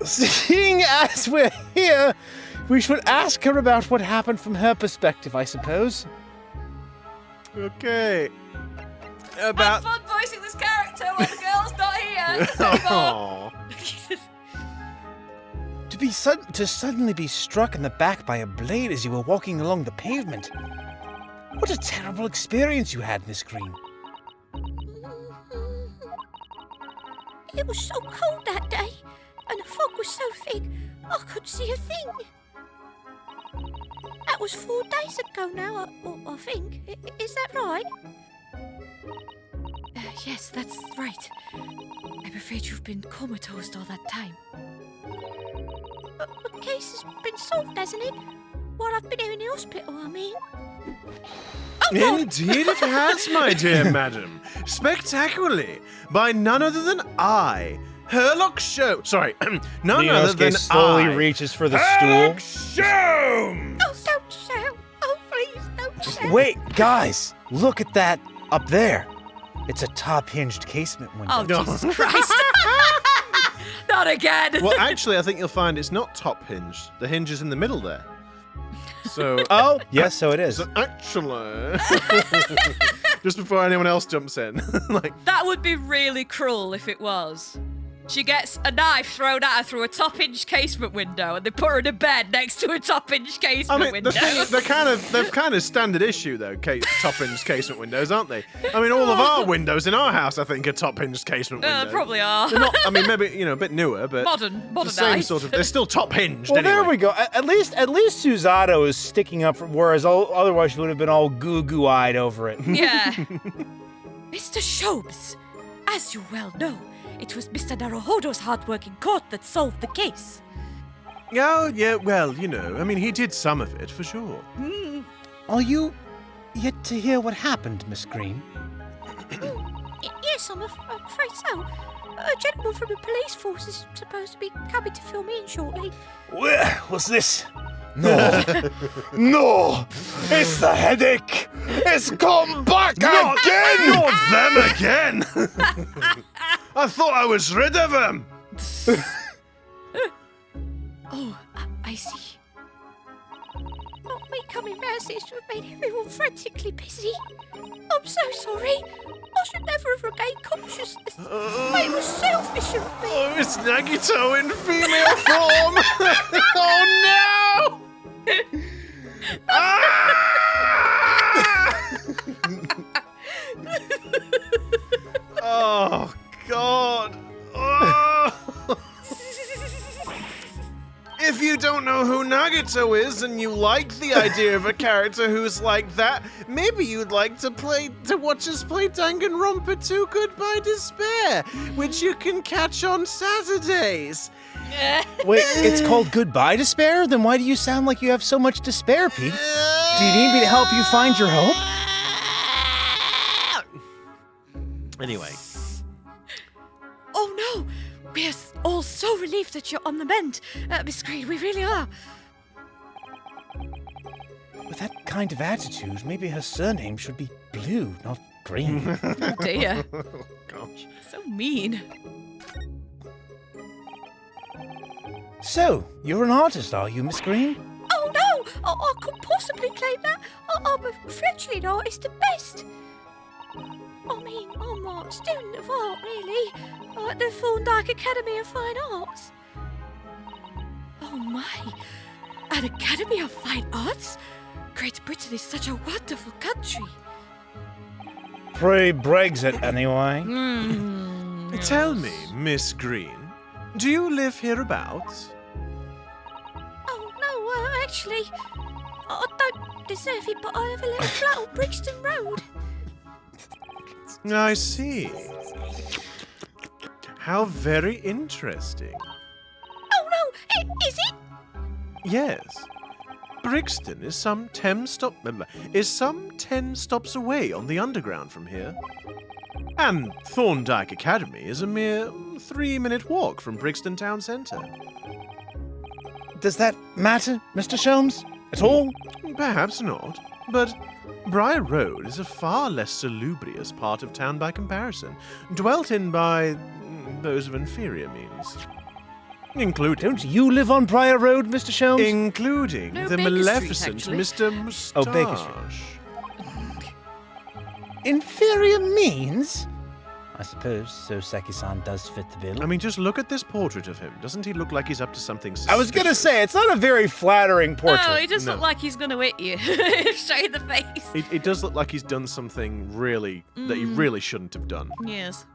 Seeing as we're here, we should ask her about what happened from her perspective, I suppose. Okay. Have fun voicing this character while the girl's not here. Aw. To suddenly be struck in the back by a blade as you were walking along the pavement. What a terrible experience you had, Miss Green. It was so cold that day, and the fog was so thick, I couldn't see a thing. That was 4 days ago now, I think. Is that right? Yes, that's right. I'm afraid you've been comatose all that time. But the case has been solved, hasn't it? While I've been here in the hospital, I mean. Oh, God! Indeed it has, my dear madam. Spectacularly. By none other than I, Herlock Show. Sorry, none other Ryunosuke than slowly I. reaches for the stool. Shoom! Oh, don't shout. Oh, please, don't shout. Wait, guys, look at that up there. It's a top-hinged casement window. Oh, Jesus Christ. Not again. Well, actually, I think you'll find it's not top hinged. The hinge is in the middle there. So, Oh, yes, so it is. so actually, just before anyone else jumps in, like, That would be really cruel if it was. She gets a knife thrown at her through a top-inch casement window, and they put her in a bed next to a top-inch I casement mean, window. the thing is, they're kind of standard issue though, top-hinged casement windows, aren't they? I mean, all of our windows in our house, I think, are top-hinged casement windows. They probably are. They're not. I mean, maybe a bit newer, but Modern, the same modernised. sort of. They're still top-hinged. Well, anyway. there we go. At least Susato is sticking up for, whereas otherwise she would have been all goo-goo-eyed over it. Yeah. Mr. Shobes, as you well know, it was Mr. Naruhodo's hard-working court that solved the case. Oh, yeah. Well, I mean, he did some of it for sure. Are you yet to hear what happened, Miss Green? Yes, I'm afraid so. A gentleman from the police force is supposed to be coming to fill me in shortly. Where was this? No. No! It's the headache! It's come back again! Not them again! I thought I was rid of them! Oh, I see. Not me coming round seems to have made everyone frantically busy. I'm so sorry. I should never have regained consciousness. It was selfish of me. Oh, it's Nagito in female form! Oh no! Ah! Oh God! Oh. If you don't know who Nagito is and you like the idea of a character who's like that, maybe you'd like to watch us play Danganronpa 2 Goodbye Despair, which you can catch on Saturdays. Wait, it's called Goodbye Despair? Then why do you sound like you have so much despair, Pete? Do you need me to help you find your hope? Anyway. Oh no! We're all so relieved that you're on the mend, Miss Green. We really are. With that kind of attitude, maybe her surname should be Blue, not Green. Oh dear. Gosh. So mean. So, you're an artist, are you, Miss Green? Oh no! I couldn't possibly claim that. I'm a fledgling artist at best. I mean, I'm a student of art, really, at the Thorndike Academy of Fine Arts. Oh my! An Academy of Fine Arts? Great Britain is such a wonderful country. Pray Brexit, anyway. Tell me, Miss Green, do you live hereabouts? Oh no, actually, I don't deserve it, but I have a little flat on Brixton Road. I see. How very interesting. Oh no, is it? Yes. Brixton is some 10 stops away on the underground from here. And Thorndike Academy is a mere 3-minute walk from Brixton town centre. Does that matter, Mr. Sholmes? At all? Perhaps not, but Briar Road is a far less salubrious part of town by comparison, dwelt in by those of inferior means. Including... Don't you live on Briar Road, Mr. Sholmes? Including No, the Baker Street, maleficent actually. Mr. Moustache. Oh, Baker Street. Inferior means? I suppose Soseki-san does fit the bill. I mean, just look at this portrait of him. Doesn't he look like he's up to something suspicious? I was gonna say, it's not a very flattering portrait. Oh, he does No. look like he's gonna hit you. Straight in the face. It does look like he's done something really... that he really shouldn't have done. Yes.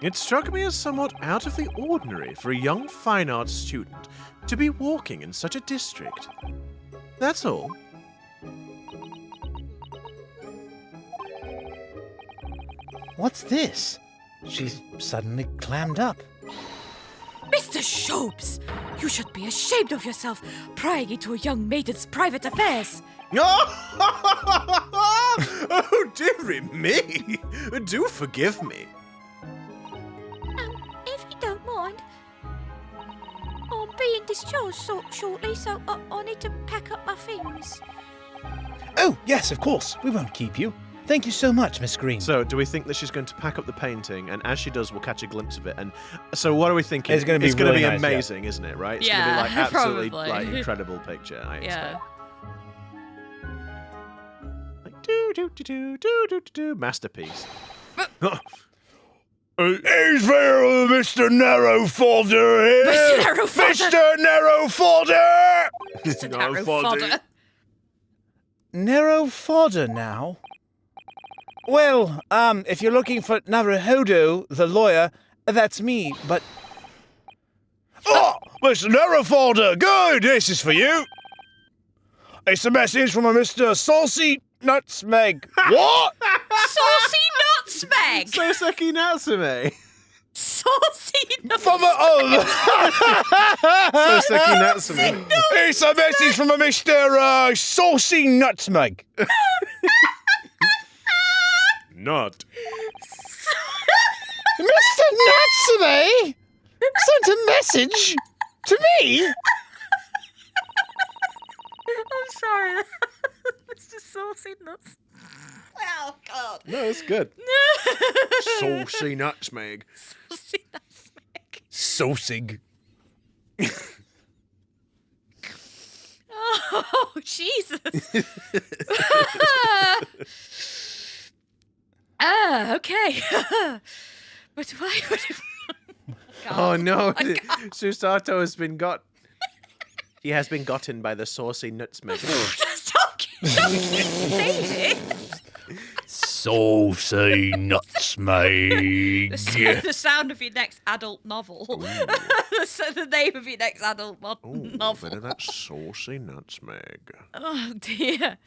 It struck me as somewhat out of the ordinary for a young fine arts student to be walking in such a district. That's all. What's this? She's suddenly clammed up. Mr. Shobes, you should be ashamed of yourself prying into a young maiden's private affairs. Oh, dearie me! Do forgive me. discharged shortly, so I need to pack up my things. Oh, yes, of course. We won't keep you. Thank you so much, Miss Green. So, do we think that she's going to pack up the painting, and as she does, we'll catch a glimpse of it? And so, what are we thinking? It's going to be really nice, amazing, isn't it? Right? It's Yeah, going to be like absolutely probably. like incredible picture. I Yeah. expect. Like do masterpiece. Is there Mr. Narrow Fodder here? Mr. Narrow Fodder. Mr. Narrow Fodder! Mr. Narrow Fodder. Narrow fodder now? Well, if you're looking for Naruhodo, the lawyer, that's me, but... Oh, Mr. Narrow Fodder, good, this is for you. It's a message from a Mr. Saucy Nutmeg. What? Saucy Nutmeg! Susato Natsume. Saucy Nutmeg! From a... Susato Natsume. It's a message from a Mr. Saucy Nutmeg. Not. Mr. Natsume sent a message to me? I'm sorry. Mr. Saucy Nuts. Oh, God. No, it's good. Saucy Nutmeg. Saucy Nutmeg. Saucig. Oh, Jesus. Okay. But why would it... Oh no, God. Susato has been got. He has been gotten by the saucy Nutmeg. Stop saying it. Saucy Nutmeg. The sound of your next adult novel. The name of your next adult novel. Bit of that saucy Nutmeg. Oh, dear.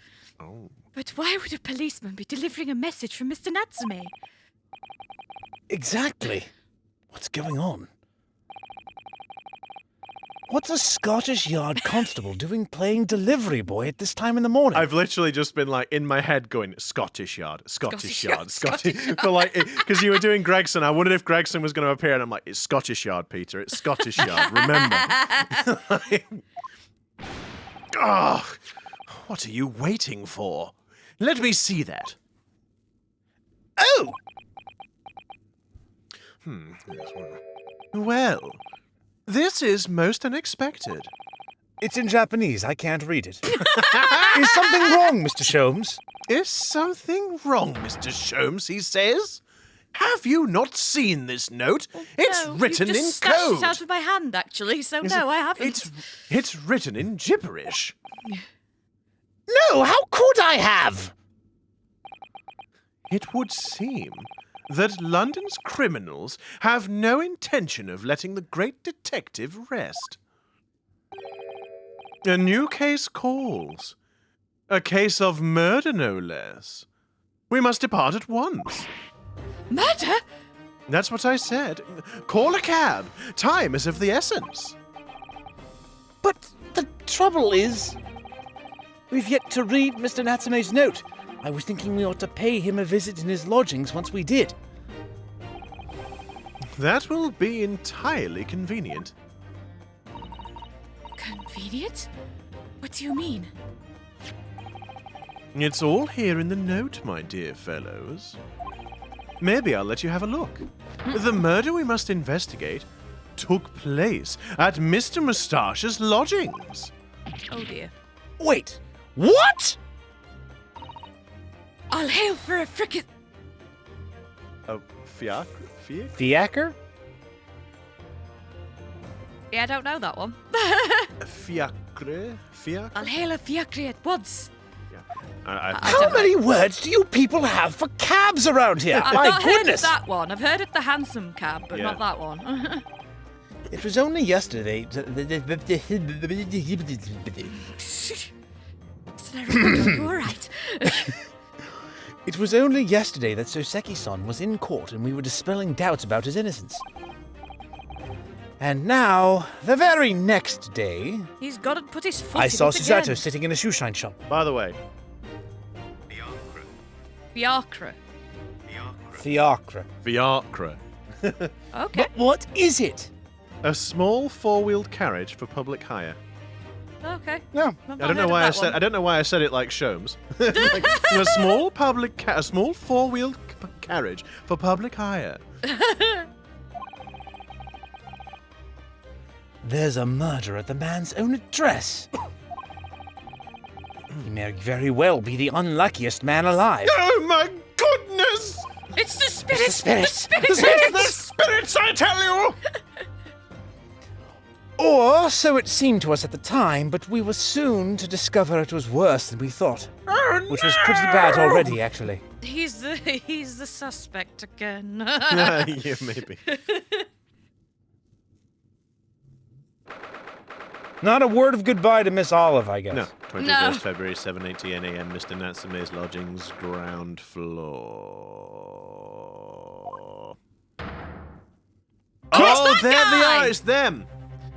Oh. But why would a policeman be delivering a message from Mr. Natsume? Exactly. What's going on? What's a Scottish Yard constable doing playing delivery boy at this time in the morning? I've literally just been like in my head going Scottish Yard, Scottish Yard, Scottish Scottish. For like, because you were doing Gregson, I wondered if Gregson was going to appear, and I'm like, it's Scottish Yard, Peter. It's Scottish Yard. Remember. Oh, what are you waiting for? Let me see that. Oh! Well, this is most unexpected. It's in Japanese. I can't read it. Is something wrong, Mr. Sholmes? Is something wrong, Mr. Sholmes, he says? Have you not seen this note? It's No, written you've in just snatched code. it out of my hand, actually, so no, I haven't. It's written in gibberish. No, how could I have? It would seem that London's criminals have no intention of letting the great detective rest. A new case calls. A case of murder, no less. We must depart at once. Murder? That's what I said. Call a cab. Time is of the essence. But the trouble is, we've yet to read Mr. Natsume's note. I was thinking we ought to pay him a visit in his lodgings once we did. That will be entirely convenient. Convenient? What do you mean? It's all here in the note, my dear fellows. Maybe I'll let you have a look. The murder we must investigate took place at Mr. Moustache's lodgings. Oh, dear. Wait, what? I'll hail for a frickin'... Oh, fiacre? Fiacre? Yeah, I don't know that one. Fiacre? Fiacre? I'll hail a fiacre at once. I How don't know. many words do you people have for cabs around here? I've My not goodness! heard of that one. I've heard of the handsome cab, but Yeah. not that one. It was only yesterday. All right. It was only yesterday that Soseki-san was in court and we were dispelling doubts about his innocence. And now, the very next day, He's got to put his foot I in saw it Susato again. sitting in a shoe shine shop. By the way, Fiacre. Fiacre. Fiacre. Okay. But what is it? A small four-wheeled carriage for public hire. Okay. No. I've I not don't know heard why of I that said. one. I don't know why I said it like Shomes. Like, a small four-wheeled carriage for public hire. There's a murder at the man's own address. He may very well be the unluckiest man alive. Oh my goodness! It's the spirits! spirits. The spirits! It's the spirits, I tell you! Or so it seemed to us at the time, but we were soon to discover it was worse than we thought. Oh, Which was pretty bad already, actually. He's the suspect again. Yeah, maybe. Not a word of goodbye to Miss Olive, I guess. No, 21st No. February, 7:80 a.m. Mr. Natsume's lodgings, ground floor. Oh, that there they guy? are! It's them,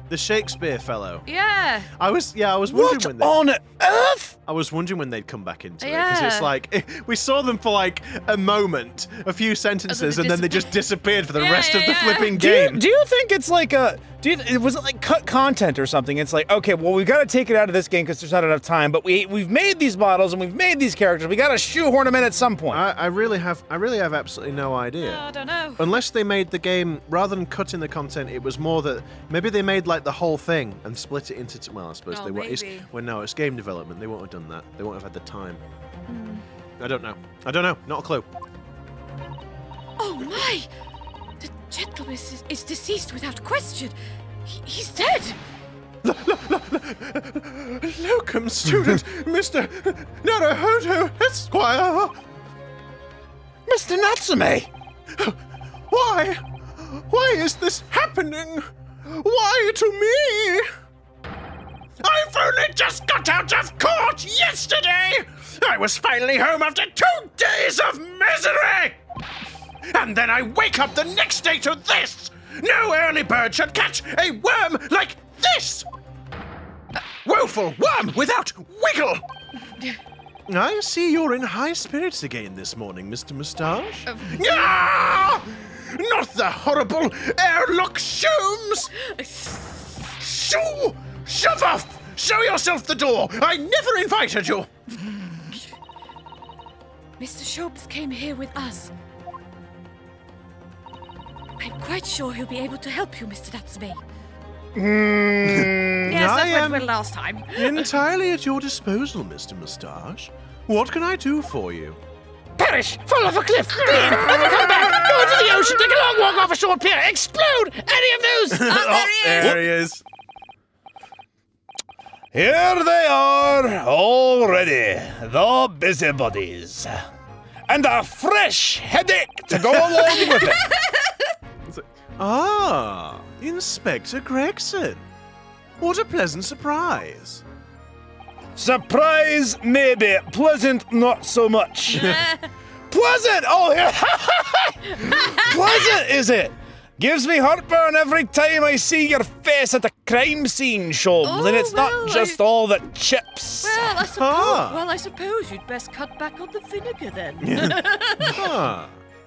the Shakespeare fellow. Yeah. I was wondering What when on earth? I was wondering when they'd come back into it because it's Yeah. like we saw them for like a moment, a few sentences, they and then they just disappeared for the Yeah, rest of the yeah, yeah. flipping Do you, game. do you think it's like was it like cut content or something? It's like, okay, well, we got to take it out of this game because there's not enough time, but we've made these models and we've made these characters. We got to shoehorn them in at some point. I really have absolutely no idea. I don't know. Unless they made the game, rather than cutting the content, it was more that maybe they made like the whole thing and split it into. Well, I suppose Oh, they won't. maybe. Well, no, it's game development. They won't have done that. They won't have had the time. I don't know. Not a clue. Oh my! The gentleman is deceased without question. He's dead. Locum student, Mr. Naruhodo Esquire. Mr. Natsume! Why? Why is this happening? Why to me? I've only just got out of court yesterday! I was finally home after 2 days of misery! And then I wake up the next day to this! No early bird should catch a worm like this! Woeful worm without wiggle! I see you're in high spirits again this morning, Mr. Moustache. Ah! Not the horrible airlock shoes! Shove off! Show yourself the door! I never invited you! Mr. Shobs came here with us. I'm quite sure he'll be able to help you, Mr. Natsume. Yes, I that's what am- we did last time. Entirely at your disposal, Mr. Moustache. What can I do for you? Perish! Fall off a cliff! Bleed! Never come back! Go into the ocean! Take a long walk off a short pier! Explode! Any of those! There he is. Here they are, already, the busybodies. And a fresh headache to go along with it. Ah, Inspector Gregson. What a pleasant surprise. Surprise, maybe. Pleasant, not so much. Pleasant! Oh, yeah. Pleasant, is it? Gives me heartburn every time I see your face at the crime scene, Shobs, and it's well, not just all the chips. Well, I suppose you'd best cut back on the vinegar then.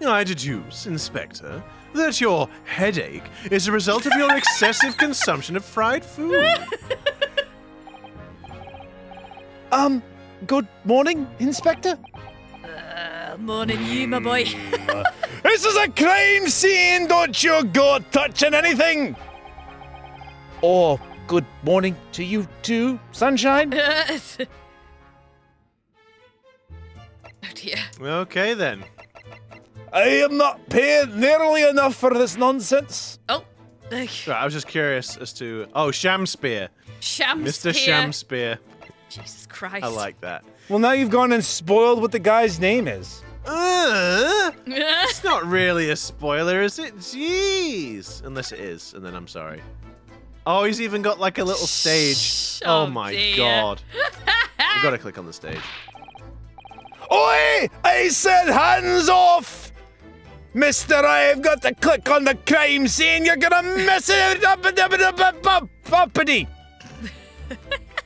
I deduce, Inspector, that your headache is a result of your excessive consumption of fried food. Good morning, Inspector. Morning, you, my boy. This is a crime scene, don't you go touching anything. Or good morning to you too, Sunshine. Oh dear. Okay, then. I am not paid nearly enough for this nonsense. Oh, Right, I was just curious as to... Oh, Shamspear. Shams Mr. here. Shamspear. Jesus Christ. I like that. Well, now you've gone and spoiled what the guy's name is. It's not really a spoiler, is it? Jeez. Unless it is, and then I'm sorry. Oh, he's even got like a little stage. Oh my dear. god. We've got to click on the stage. Oi! I said hands off! Mister, I've got to click on the crime scene. You're gonna mess it up. Uppity.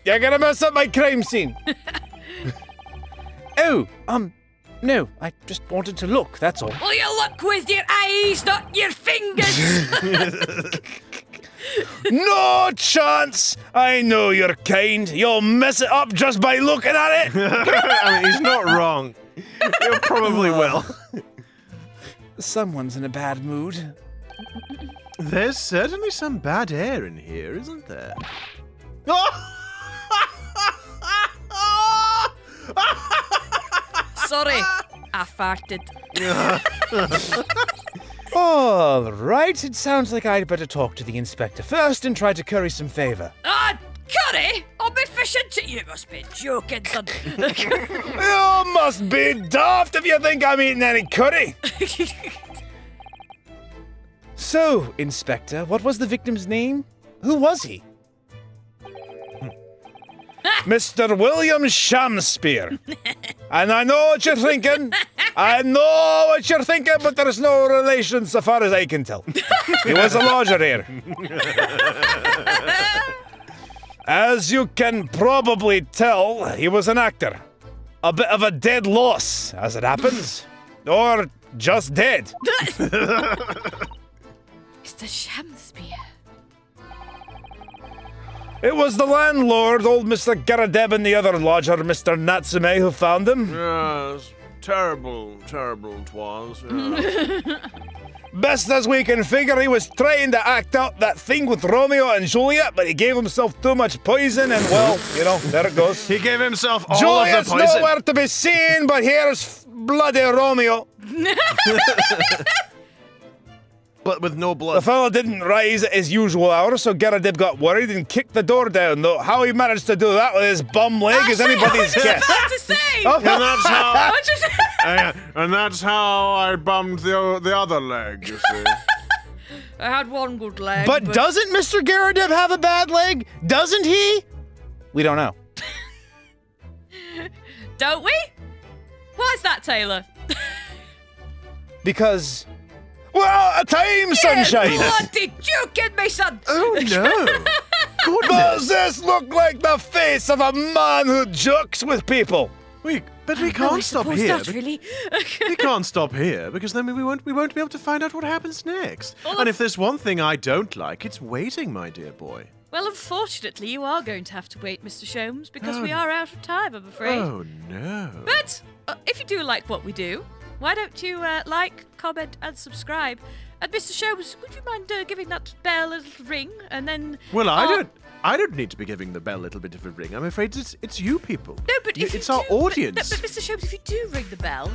You're gonna mess up my crime scene. Oh, no, I just wanted to look, that's all. Well, you look with your eyes, not your fingers. No chance! I know you're kind. You'll mess it up just by looking at it. I mean, he's not wrong. You probably will. Someone's in a bad mood. There's certainly some bad air in here, isn't there? Sorry, I farted. All right, it sounds like I'd better talk to the inspector first and try to curry some favor. Curry? I'll be fishing to you. Must be joking, son. You must be daft if you think I'm eating any curry. So, Inspector, what was the victim's name? Who was he? Mr. William Shamspeare. And I know what you're thinking. But there's no relation so far as I can tell. He was a lodger here. As you can probably tell, he was an actor. A bit of a dead loss, as it happens. Or just dead. Mr. Shamspeare. It was the landlord, old Mr. Garrideb, and the other lodger, Mr. Natsume, who found him. Yes, terrible it was. Yeah. Best as we can figure, he was trying to act out that thing with Romeo and Juliet, but he gave himself too much poison, and well, there it goes. He gave himself all Juliet's of the poison. nowhere to be seen, but here's bloody Romeo. But with no The blood. fellow didn't rise at his usual hour, so Garrideb got worried and kicked the door down, though how he managed to do that with his bum leg is anybody's guess. What to say? Oh, And that's how. What to say? And that's how I bummed the other leg. You see. I had one good leg. But doesn't Mr. Garrideb have a bad leg? Doesn't he? We don't know. Don't we? Why is that, Taylor? Because we're out of time, sunshine. Bloody joking me, son. Oh no! Does this look like the face of a man who jokes with people? But we No, can't I stop suppose here. not, really. We can't stop here because then we won't be able to find out what happens next. Well, And if there's one thing I don't like, it's waiting, my dear boy. Well, unfortunately, you are going to have to wait, Mr. Sholmes, because we are out of time, I'm afraid. Oh no! But if you do like what we do, why don't you like, comment, and subscribe? And Mr. Sholmes, would you mind giving that bell a little ring, and then? Well, I don't need to be giving the bell a little bit of a ring. I'm afraid it's you people. No, but if it's you our do, audience. But Mr. Sholmes, if you do ring the bell,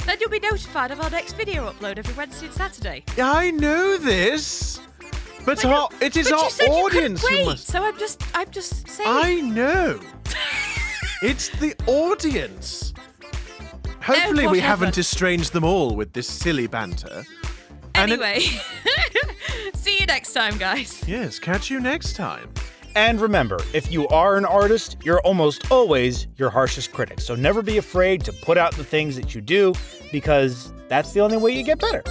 then you'll be notified of our next video upload every Wednesday and Saturday. I know this, but it is But our you said audience you couldn't who wait, must. so I'm just saying. I know. It's the audience. Hopefully, we whatever. haven't estranged them all with this silly banter. Anyway, see you next time, guys. Yes, catch you next time. And remember, if you are an artist, you're almost always your harshest critic. So never be afraid to put out the things that you do, because that's the only way you get better.